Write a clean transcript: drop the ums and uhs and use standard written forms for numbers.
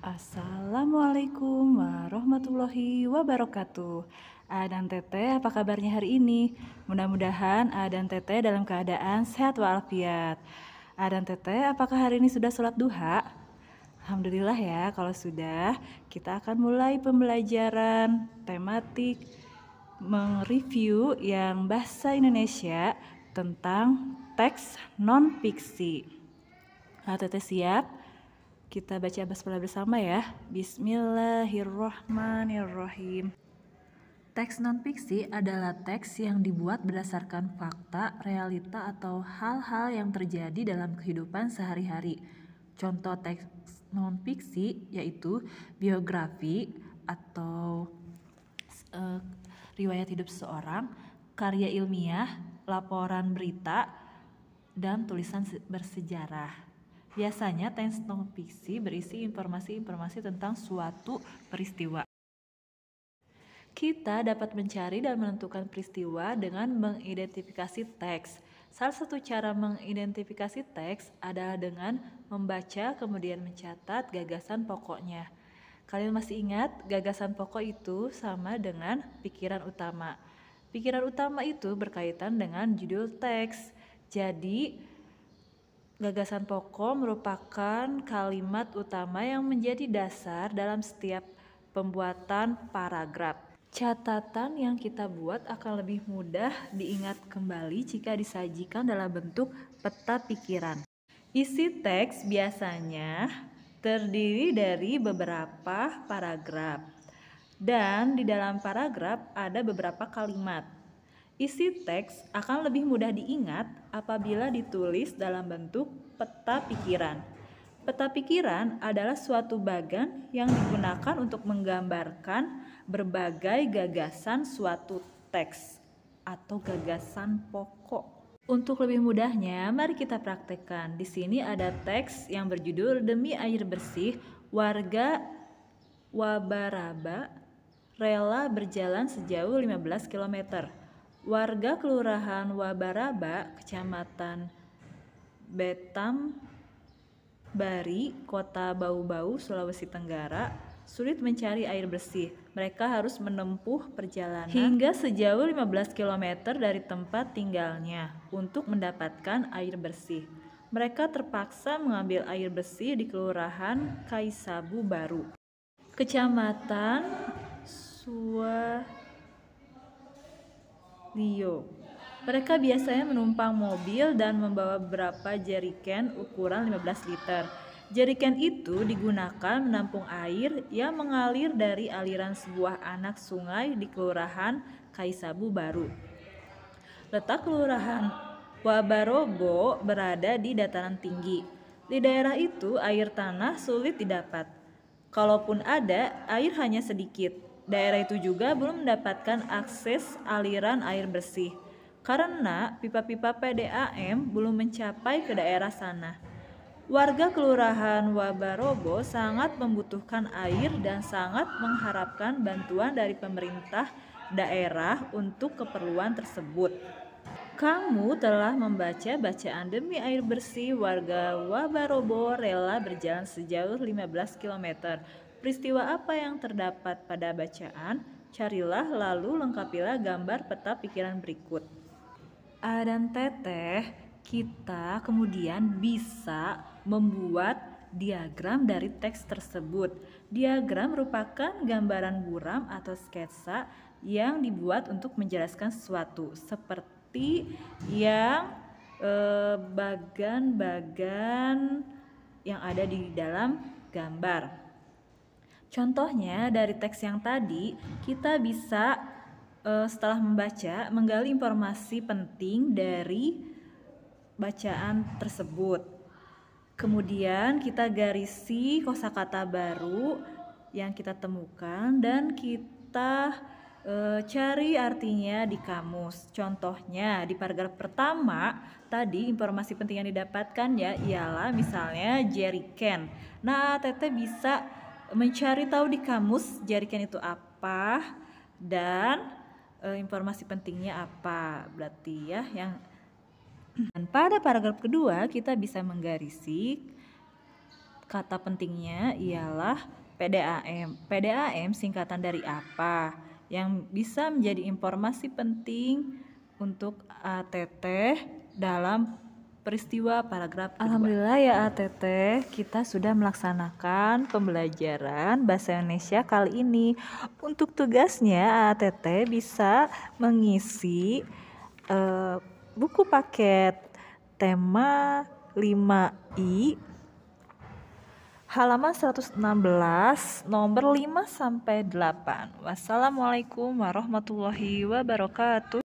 Assalamualaikum warahmatullahi wabarakatuh. A dan Teteh, apa kabarnya hari ini? Mudah-mudahan A dan Teteh dalam keadaan sehat walafiat. A dan Teteh, apakah hari ini sudah sholat duha? Alhamdulillah ya, kalau sudah, kita akan mulai pembelajaran tematik mereview yang bahasa Indonesia tentang teks non-fiksi. A Teteh siap? Kita baca basmalah bersama ya. Bismillahirrohmanirrohim. Teks non-fiksi adalah teks yang dibuat berdasarkan fakta, realita, atau hal-hal yang terjadi dalam kehidupan sehari-hari. Contoh teks non-fiksi yaitu biografi atau riwayat hidup seseorang, karya ilmiah, laporan berita, dan tulisan bersejarah. Biasanya teks non-fiksi berisi informasi-informasi tentang suatu peristiwa. Kita dapat mencari dan menentukan peristiwa dengan mengidentifikasi teks. Salah satu cara mengidentifikasi teks adalah dengan membaca kemudian mencatat gagasan pokoknya. Kalian masih ingat gagasan pokok itu sama dengan pikiran utama. Pikiran utama itu berkaitan dengan judul teks. Jadi, gagasan pokok merupakan kalimat utama yang menjadi dasar dalam setiap pembuatan paragraf. Catatan yang kita buat akan lebih mudah diingat kembali jika disajikan dalam bentuk peta pikiran. Isi teks biasanya terdiri dari beberapa paragraf, dan di dalam paragraf ada beberapa kalimat. Isi teks akan lebih mudah diingat apabila ditulis dalam bentuk peta pikiran. Peta pikiran adalah suatu bagan yang digunakan untuk menggambarkan berbagai gagasan suatu teks atau gagasan pokok. Untuk lebih mudahnya, mari kita praktekkan. Di sini ada teks yang berjudul Demi Air Bersih, warga Wabaraba rela berjalan sejauh 15 km. Warga Kelurahan Wabaraba, Kecamatan Betambari, Kota Bau-Bau, Sulawesi Tenggara, sulit mencari air bersih. Mereka harus menempuh perjalanan hingga sejauh 15 km dari tempat tinggalnya untuk mendapatkan air bersih. Mereka terpaksa mengambil air bersih di Kelurahan Kaisabu Baru, Kecamatan Suwalio. Mereka biasanya menumpang mobil dan membawa beberapa jeriken ukuran 15 liter. Jeriken itu digunakan menampung air yang mengalir dari aliran sebuah anak sungai di Kelurahan Kaisabu Baru. Letak Kelurahan Wabarobo berada di dataran tinggi. Di daerah itu air tanah sulit didapat. Kalaupun ada, air hanya sedikit. Daerah itu juga belum mendapatkan akses aliran air bersih karena pipa-pipa PDAM belum mencapai ke daerah sana. Warga Kelurahan Wabarobo sangat membutuhkan air dan sangat mengharapkan bantuan dari pemerintah daerah untuk keperluan tersebut. Kamu telah membaca bacaan Demi Air Bersih, warga Wabarobo rela berjalan sejauh 15 km. Peristiwa apa yang terdapat pada bacaan? Carilah lalu lengkapilah gambar peta pikiran berikut. A dan Teteh, kita kemudian bisa membuat diagram dari teks tersebut. Diagram merupakan gambaran buram atau sketsa yang dibuat untuk menjelaskan sesuatu, seperti yang bagan-bagan yang ada di dalam gambar. Contohnya dari teks yang tadi, kita bisa setelah membaca, menggali informasi penting dari bacaan tersebut. Kemudian kita garisi kosakata baru yang kita temukan dan kita cari artinya di kamus. Contohnya di paragraf pertama tadi informasi penting yang didapatkan ya ialah misalnya jeriken. Nah, Teteh bisa mencari tahu di kamus jeriken itu apa dan informasi pentingnya apa, berarti ya yang. Dan pada paragraf kedua kita bisa menggarisi Kata pentingnya ialah PDAM. PDAM singkatan dari apa? Yang bisa menjadi informasi penting untuk ATT dalam peristiwa paragraf kedua. Alhamdulillah ya ATT, kita sudah melaksanakan pembelajaran Bahasa Indonesia kali ini. Untuk tugasnya ATT bisa mengisi buku paket tema 5I halaman 116 nomor 5 sampai 8. Wassalamualaikum warahmatullahi wabarakatuh.